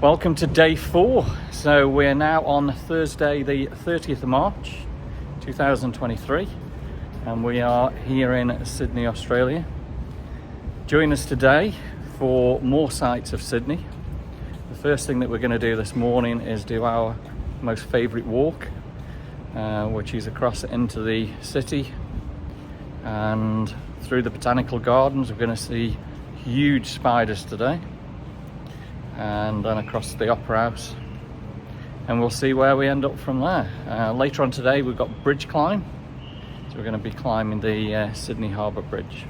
Welcome to day 4. So we're now on Thursday the 30th of March 2023 and we are here in Sydney, Australia. Join us today for more sights of Sydney. The first thing that we're going to do this morning is do our most favourite walk, which is across into the city and through the botanical gardens. We're going to see huge spiders today, and then across the Opera House, and we'll see where we end up from there. Later on today we've got bridge climb, so we're going to be climbing the Sydney Harbour Bridge.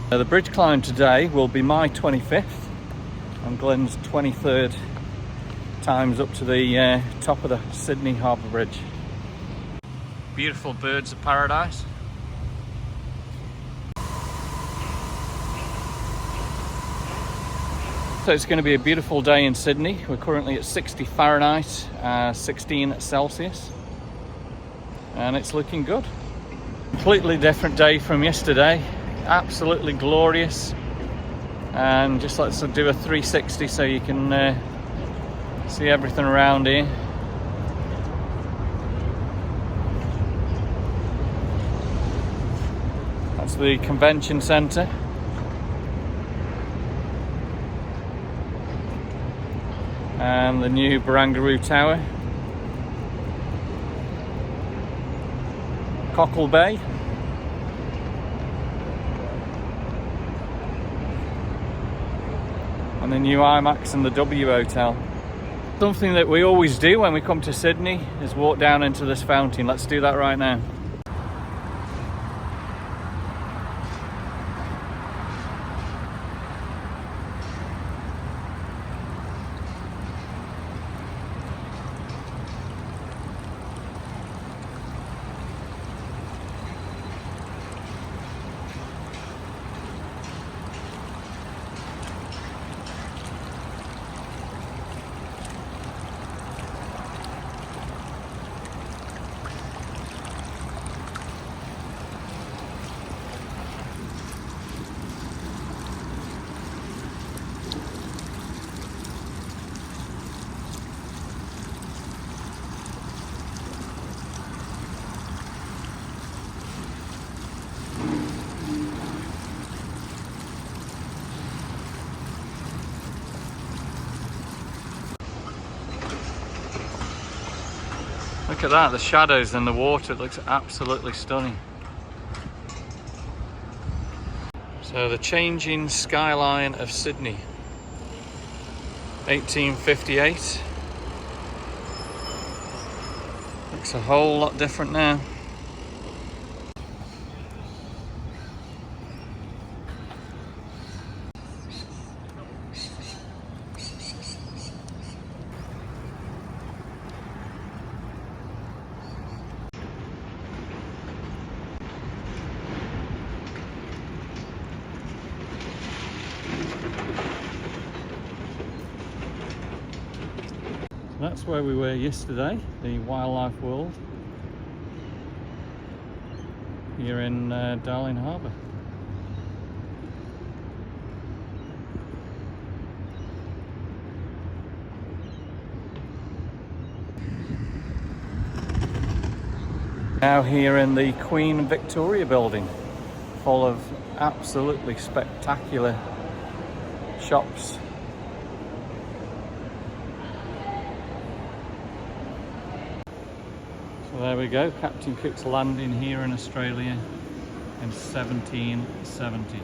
The bridge climb today will be my 25th and Glenn's 23rd times up to the top of the Sydney Harbour Bridge. Beautiful birds of paradise. So it's going to be a beautiful day in Sydney. We're currently at 60 Fahrenheit, 16 Celsius, and it's looking good. Completely different day from yesterday. Absolutely glorious. And just let's do a 360 so you can see everything around here. That's the convention centre. And the new Barangaroo Tower, Cockle Bay, and the new IMAX and the W Hotel. Something that we always do when we come to Sydney is walk down into this fountain. Let's do that right now. Look at that, the shadows in the water, it looks absolutely stunning. So the changing skyline of Sydney, 1858. Looks a whole lot different now. That's where we were yesterday, the Wildlife World, here in Darling Harbour. Now here in the Queen Victoria building, full of absolutely spectacular shops. So there we go, Captain Cook's landing here in Australia in 1770.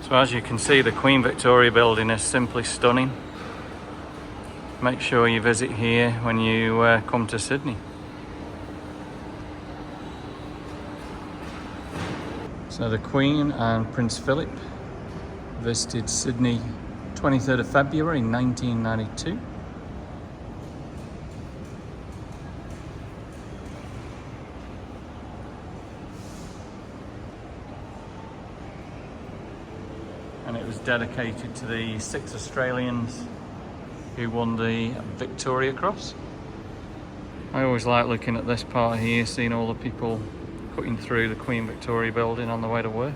So as you can see, the Queen Victoria building is simply stunning. Make sure you visit here when you come to Sydney. So the Queen and Prince Philip visited Sydney 23rd of February 1992. and it was dedicated to the 6 Australians who won the Victoria Cross. I always like looking at this part here, seeing all the people cutting through the Queen Victoria building on the way to work.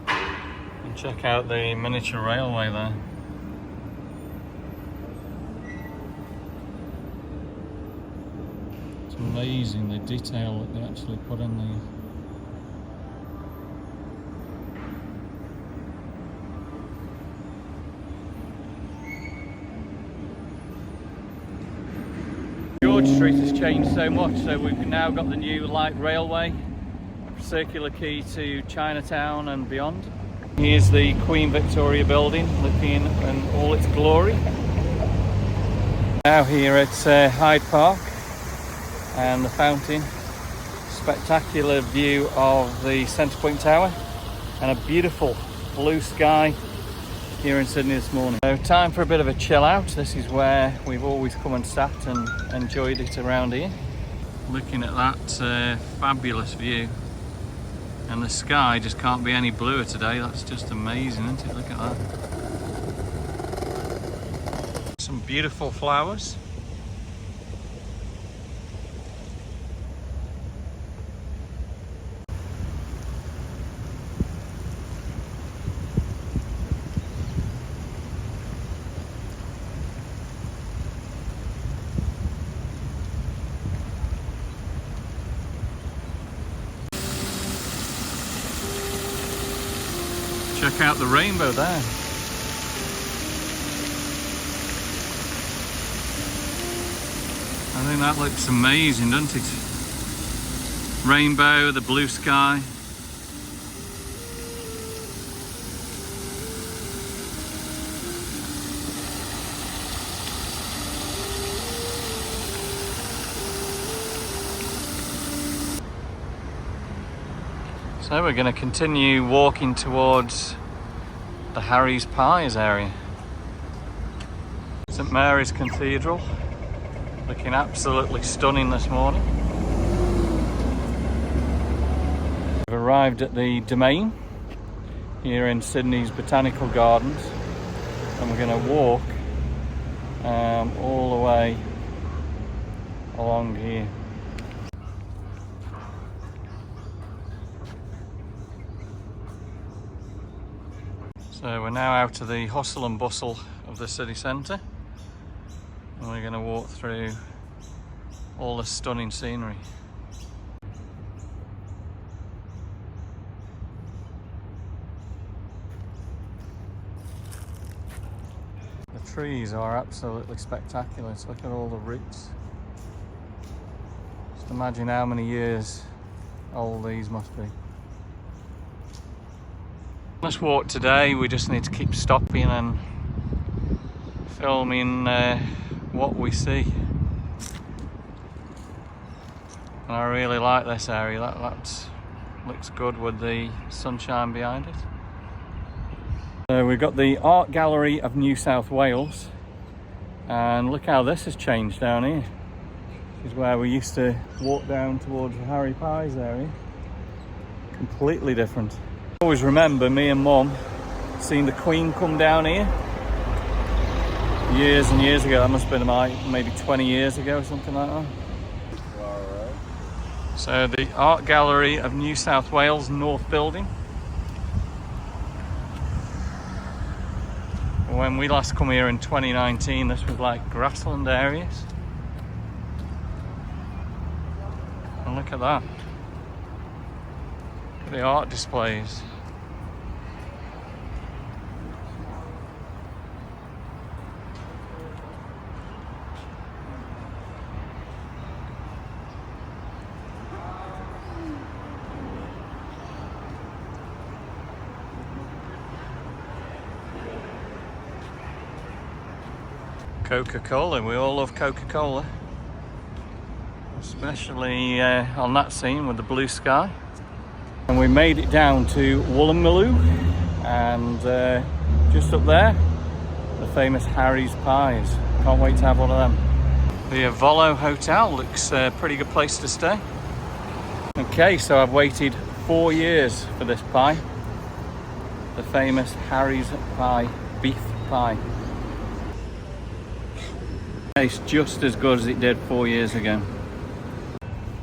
And check out the miniature railway there. It's amazing the detail that they actually put in there. George Street has changed so much, so we've now got the new light railway, circular quay to Chinatown and beyond. Here's the Queen Victoria building looking in all its glory. Now here at Hyde Park and the fountain, spectacular view of the Centre Point Tower and a beautiful blue sky here in Sydney this morning. So time for a bit of a chill out. This is where we've always come and sat and enjoyed it around here. Looking at that fabulous view, and the sky just can't be any bluer today. That's just amazing, isn't it? Look at that. Some beautiful flowers. Check out the rainbow there. I think that looks amazing, doesn't it? Rainbow, the blue sky. So we're going to continue walking towards the Harry's Pies area. St Mary's Cathedral, looking absolutely stunning this morning. We've arrived at the Domain here in Sydney's Botanical Gardens, and we're going to walk all the way along here. So we're now out of the hustle and bustle of the city centre, and we're going to walk through all the stunning scenery. The trees are absolutely spectacular. Let's look at all the roots. Just imagine how many years old these must be. On this walk today, we just need to keep stopping and filming what we see. And I really like this area. That looks good with the sunshine behind it. So we've got the Art Gallery of New South Wales, and look how this has changed down here. This is where we used to walk down towards the Harry Pies area. Completely different. I always remember me and Mum seeing the Queen come down here years and years ago. That must have been maybe 20 years ago or something like that. Alright. So the Art Gallery of New South Wales North Building. When we last come here in 2019, this was like grassland areas. And look at that. The art displays. Coca-Cola, we all love Coca-Cola. Especially on that scene with the blue sky. And we made it down to Woolloomooloo, and just up there, the famous Harry's Pies. Can't wait to have one of them. The Volo Hotel looks a pretty good place to stay. Okay, so I've waited 4 years for this pie. The famous Harry's pie, beef pie. Tastes just as good as it did 4 years ago.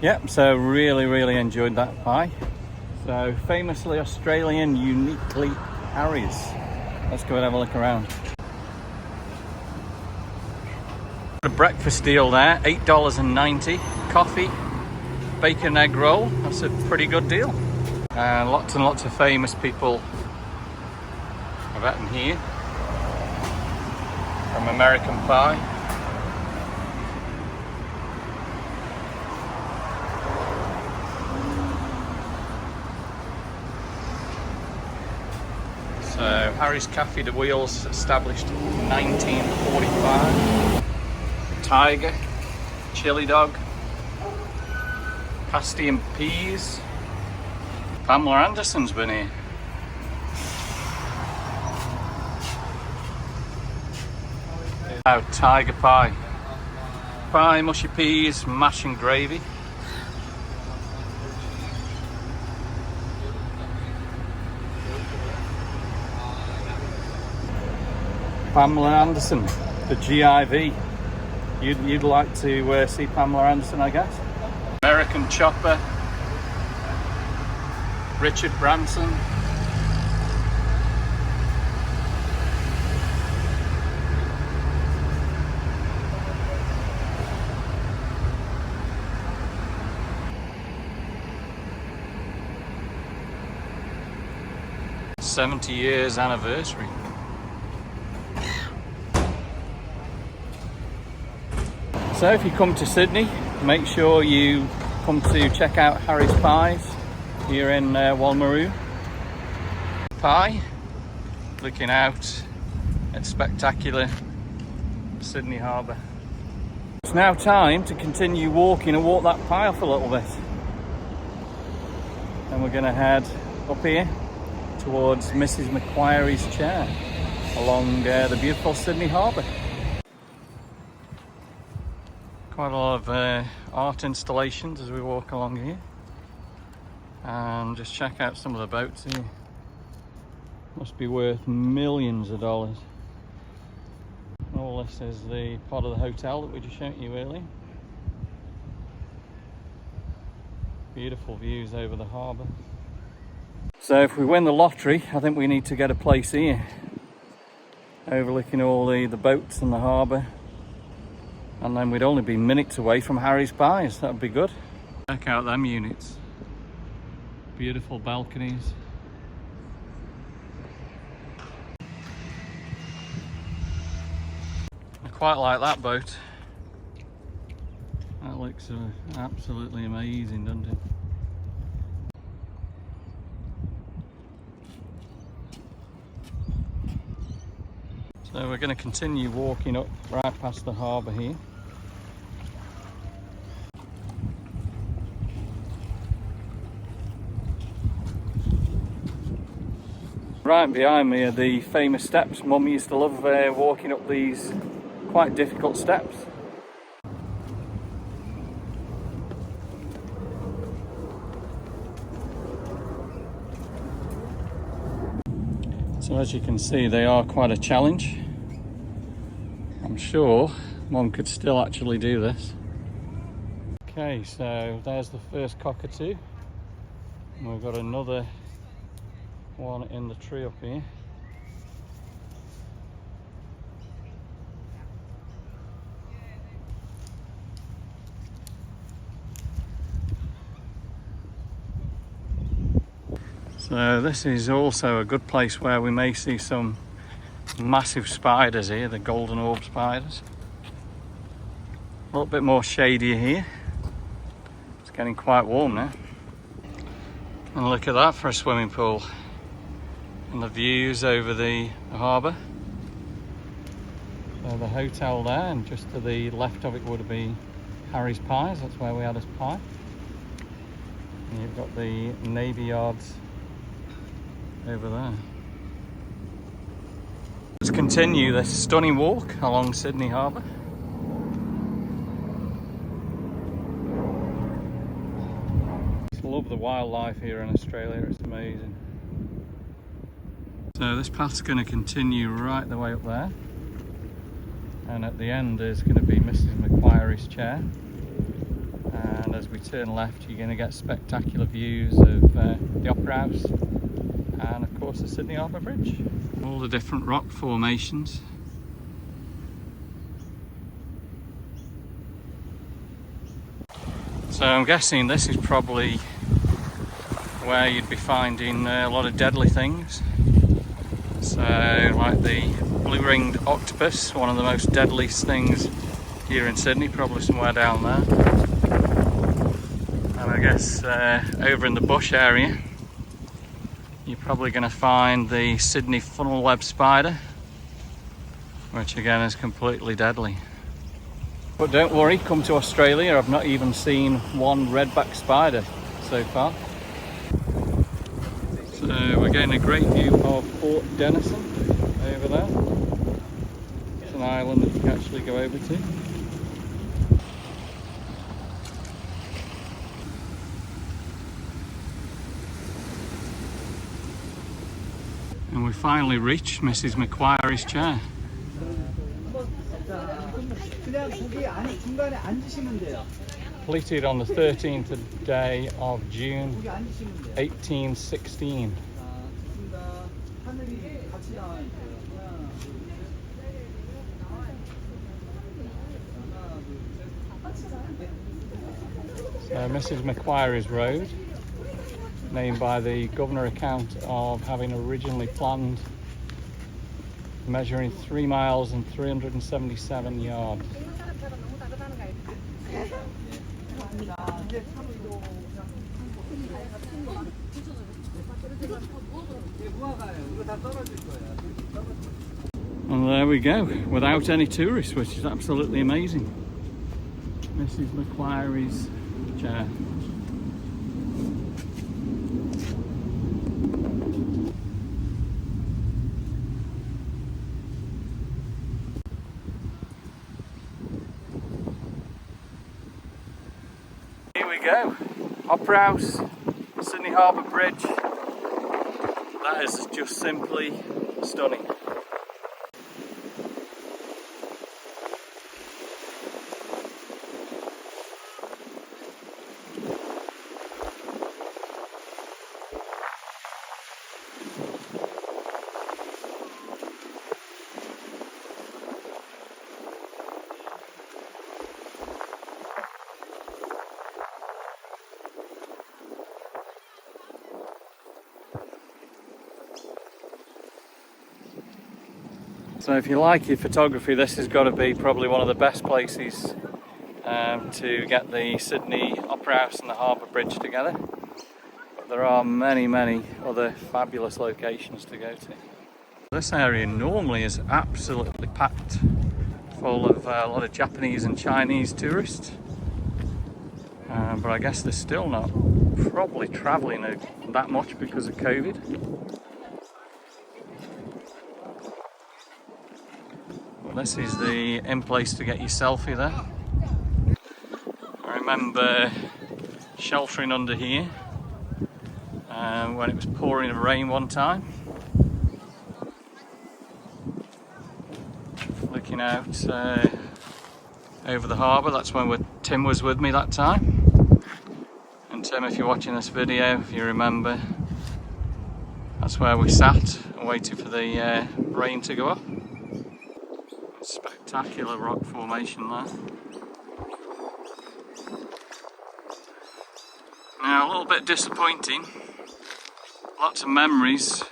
Yep, so really enjoyed that pie. So famously Australian, uniquely Harry's. Let's go and have a look around. A breakfast deal there, $8.90. Coffee, bacon egg roll. That's a pretty good deal. And lots of famous people I've eaten here. From American Pie. So Harry's Cafe de Wheels, established in 1945. Tiger, chili dog, pasty and peas. Pamela Anderson's been here. Now tiger pie. Pie, mushy peas, mash and gravy. Pamela Anderson, the GIV. You'd like to see Pamela Anderson, I guess. American Chopper, Richard Branson. '70 years anniversary. So if you come to Sydney, make sure you come to check out Harry's Pies here in Wallaroo. Pie, looking out at spectacular Sydney Harbour. It's now time to continue walking and walk that pie off a little bit. And we're going to head up here towards Mrs. Macquarie's chair along the beautiful Sydney Harbour. Quite a lot of art installations as we walk along here, and just check out some of the boats here. Must be worth millions of dollars. All this is the part of the hotel that we just showed you earlier. Beautiful views over the harbour. So if we win the lottery, I think we need to get a place here, overlooking all the boats and the harbour. And then we'd only be minutes away from Harry's Pies. That would be good. Check out them units. Beautiful balconies. I quite like that boat. That looks absolutely amazing, doesn't it? So we're going to continue walking up right past the harbour here. Right behind me are the famous steps. Mum used to love walking up these quite difficult steps. So as you can see, they are quite a challenge. I'm sure Mum could still actually do this. Okay, so there's the first cockatoo. And we've got another one in the tree up here. So this is also a good place where we may see some massive spiders here, the golden orb spiders. A little bit more shadier here. It's getting quite warm now. And look at that for a swimming pool. And the views over the harbour. So the hotel there, and just to the left of it would be Harry's Pies. That's where we had his pie. And you've got the Navy Yards over there. Let's continue this stunning walk along Sydney Harbour. just love the wildlife here in Australia, it's amazing. So this path's going to continue right the way up there, and at the end is going to be Mrs. Macquarie's chair, and as we turn left you're going to get spectacular views of the Opera House and of course the Sydney Harbour Bridge. All the different rock formations. So I'm guessing this is probably where you'd be finding a lot of deadly things. So like the blue-ringed octopus, one of the most deadliest things here in Sydney, probably somewhere down there. And I guess over in the bush area you're probably going to find the Sydney funnel web spider, which again is completely deadly. But don't worry, come to Australia, I've not even seen one redback spider so far. So we're getting a great view of Port Denison over there. It's an island that you can actually go over to. And we finally reached Mrs. Macquarie's chair. Completed on the 13th day of June 1816. So Mrs. Macquarie's Road, named by the Governor account of having originally planned measuring 3 miles and 377 yards. And there we go, without any tourists, which is absolutely amazing. Mrs. Macquarie's chair. Here we go, Opera House, Sydney Harbour Bridge. That is just simply stunning. So if you like your photography, this has got to be probably one of the best places to get the Sydney Opera House and the Harbour Bridge together. But there are many, many other fabulous locations to go to. This area normally is absolutely packed, full of a lot of Japanese and Chinese tourists. But I guess they're still not probably travelling that much because of COVID. This is the in place to get your selfie there. I remember sheltering under here when it was pouring rain one time. Looking out over the harbour, that's when Tim was with me that time. And Tim, if you're watching this video, if you remember, that's where we sat and waited for the rain to go up. Spectacular rock formation there. Now a little bit disappointing, lots of memories.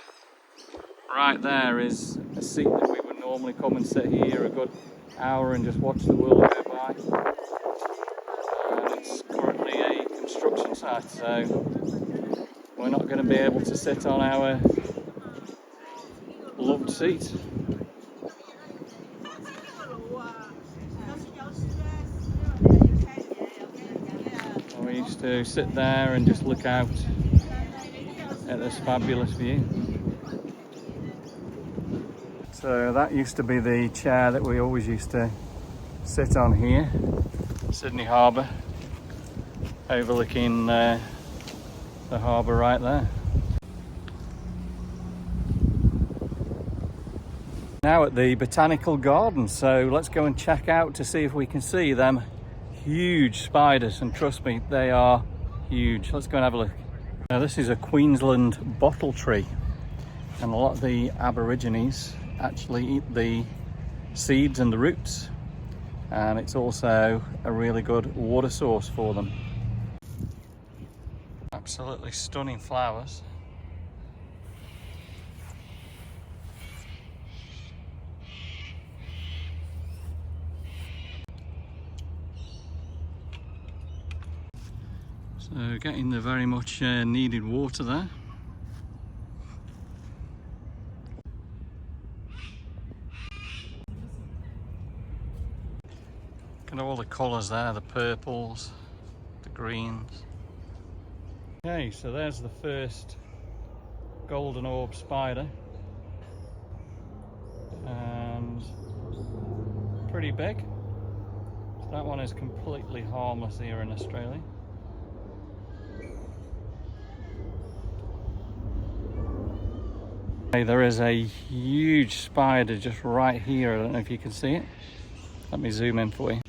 Right there is a seat that we would normally come and sit here a good hour and just watch the world go by. And it's currently a construction site, so we're not going to be able to sit on our loved seat. We used to sit there and just look out at this fabulous view. So that used to be the chair that we always used to sit on here, Sydney Harbour, overlooking the harbour right there. Now at the Botanical Garden, so let's go and check out to see if we can see them huge spiders, and trust me, they are huge. Let's go and have a look. Now this is a Queensland bottle tree, and a lot of the Aborigines actually eat the seeds and the roots, and it's also a really good water source for them. Absolutely stunning flowers. So getting the very much needed water there. Look at all the colours there, the purples, the greens. Okay, so there's the first golden orb spider. And pretty big. So that one is completely harmless here in Australia. There is a huge spider just right here. I don't know if you can see it. Let me zoom in for you.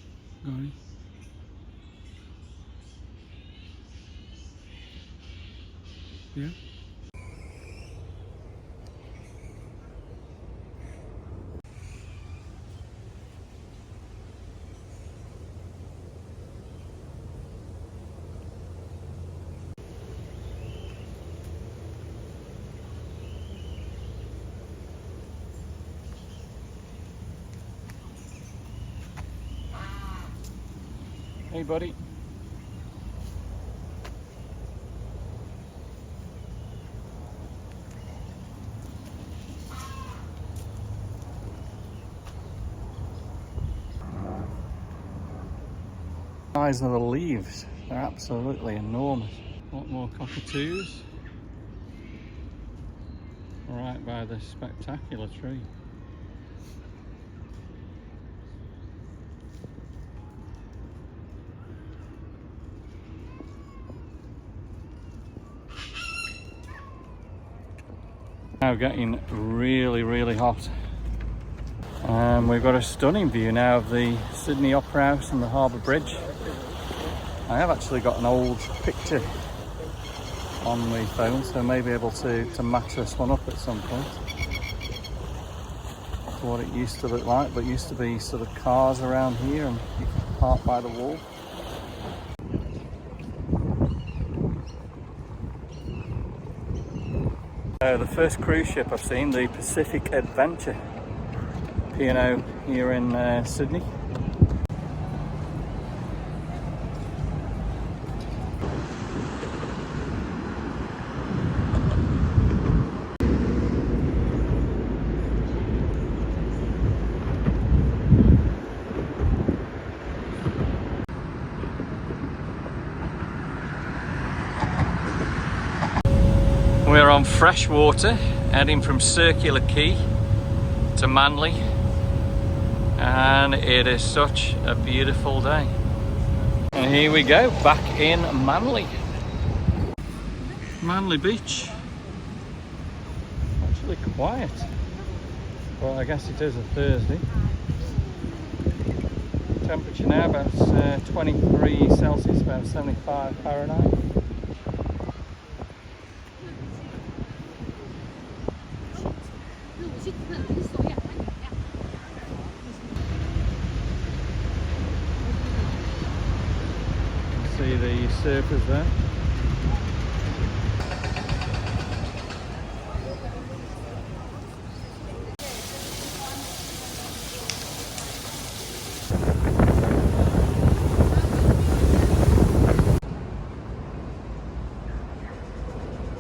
Yeah. Hey buddy. The size of the leaves, they're absolutely enormous. A lot more cockatoos right by this spectacular tree. Now getting really hot, and we've got a stunning view now of the Sydney Opera House and the Harbour Bridge. I have actually got an old picture on my phone, so I may be able to match this one up at some point to what it used to look like. But it used to be sort of cars around here, and you could park by the wall. The first cruise ship I've seen, the Pacific Adventure, P&O here in Sydney. We're on freshwater, heading from Circular Quay to Manly, and it is such a beautiful day. And here we go, back in Manly. Manly Beach. Actually quiet, but I guess it is a Thursday. Temperature now about 23 Celsius, about 75 Fahrenheit. See the surfers there.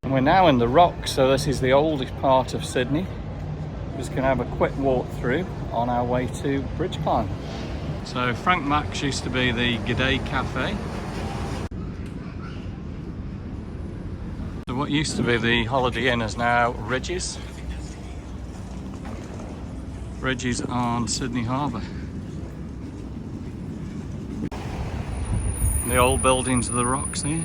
And we're now in the Rocks, so this is the oldest part of Sydney. We're just going to have a quick walk through on our way to bridge climb. So Frank Mack's used to be the G'day Cafe. So what used to be the Holiday Inn is now Reggie's. Reggie's on Sydney Harbour. The old buildings of the Rocks here.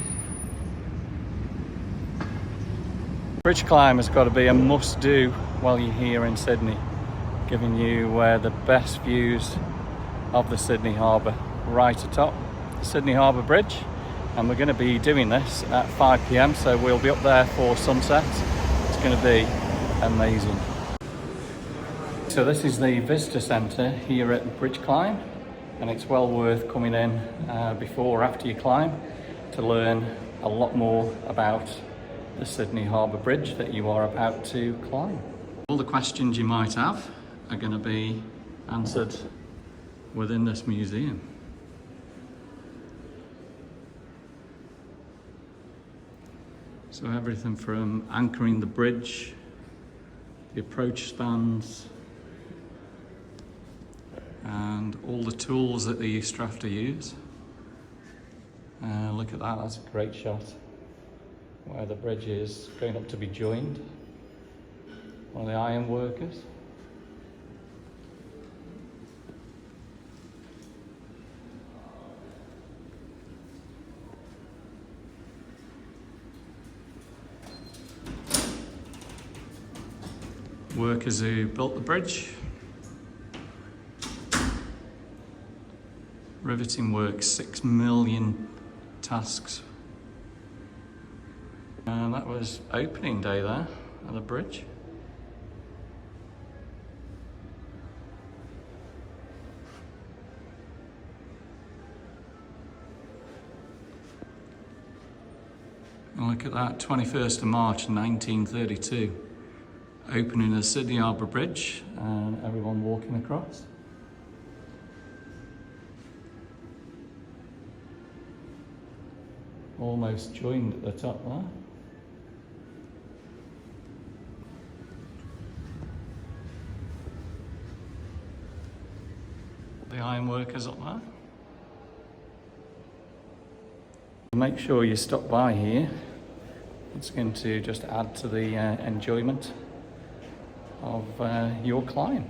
Bridge climb has got to be a must-do while you're here in Sydney, giving you the best views of the Sydney Harbour right atop Sydney Harbour Bridge. And we're going to be doing this at 5 p.m, so we'll be up there for sunset. It's going to be amazing. So this is the visitor centre here at Bridge Climb, and it's well worth coming in before or after you climb to learn a lot more about the Sydney Harbour Bridge that you are about to climb. All the questions you might have are going to be answered within this museum. So everything from anchoring the bridge, the approach spans, and all the tools that they used to have to use. Look at that, that's a great shot where the bridge is going up to be joined. One of the iron workers. Workers who built the bridge. Riveting work, 6 million tasks. And that was opening day there at the bridge. And look at that, 21st of March 1932. Opening the Sydney Harbour Bridge and everyone walking across. Almost joined at the top there. The iron workers up there. Make sure you stop by here. It's going to just add to the enjoyment of your climb.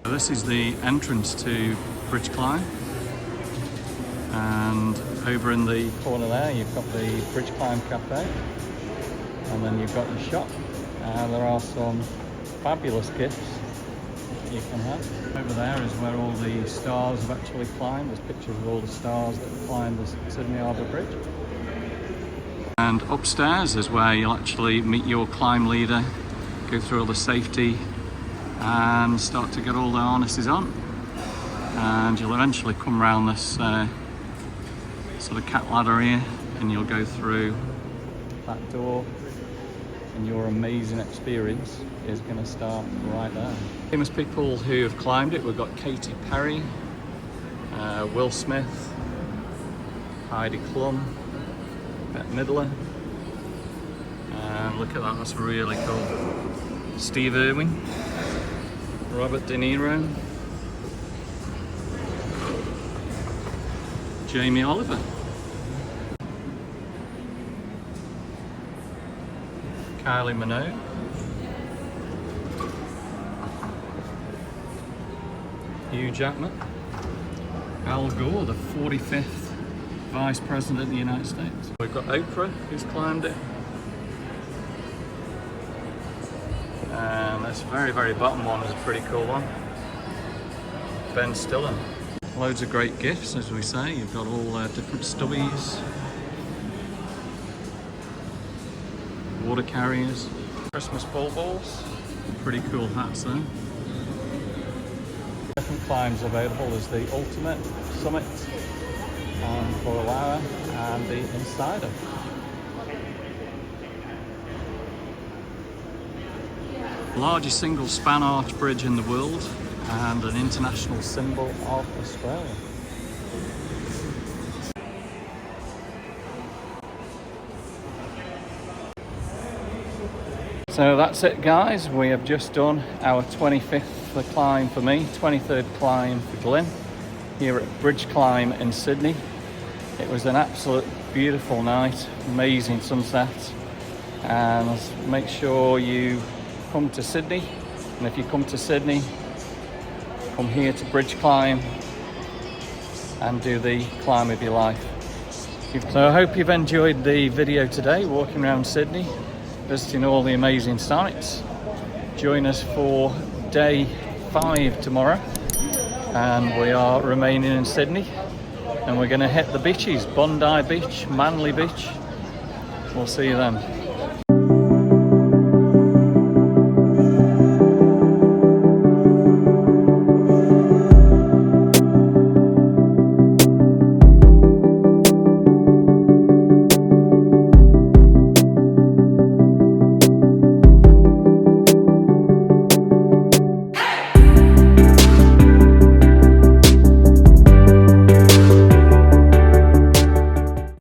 So this is the entrance to Bridge Climb, and over in the corner there you've got the Bridge Climb Cafe, and then you've got the shop. There are some fabulous gifts that you can have. Over there is where all the stars have actually climbed. There's pictures of all the stars that have climbed the Sydney Harbour Bridge. And upstairs is where you'll actually meet your climb leader, go through all the safety and start to get all the harnesses on, and you'll eventually come around this sort of cat ladder here, and you'll go through that door, and your amazing experience is going to start right there. Famous people who have climbed it, we've got Katy Perry, Will Smith, Heidi Klum, Bette Midler. Look at that, that's really cool. Steve Irwin, Robert De Niro, Jamie Oliver, Kylie Minogue, Hugh Jackman, Al Gore, the 45th Vice President of the United States. We've got Oprah, who's climbed it. And this very, very bottom one is a pretty cool one. Ben Stiller. Loads of great gifts, as we say. You've got all different stubbies, water carriers, Christmas balls, pretty cool hats there. Different climbs available. There's the Ultimate, Summit, and Coral Hour, and the Insider. Largest single span arch bridge in the world and an international symbol of Australia. So that's it, guys. We have just done our 25th climb for me, 23rd climb for Glyn here at Bridge Climb in Sydney. It was an absolute beautiful night, amazing sunset, and make sure you come to Sydney, and if you come to Sydney, come here to Bridge Climb and do the climb of your life. So I hope you've enjoyed the video today, walking around Sydney. visiting all the amazing sites. Join us for day 5 tomorrow, and we are remaining in Sydney, and we're going to hit the beaches, Bondi Beach, Manly Beach. We'll see you then.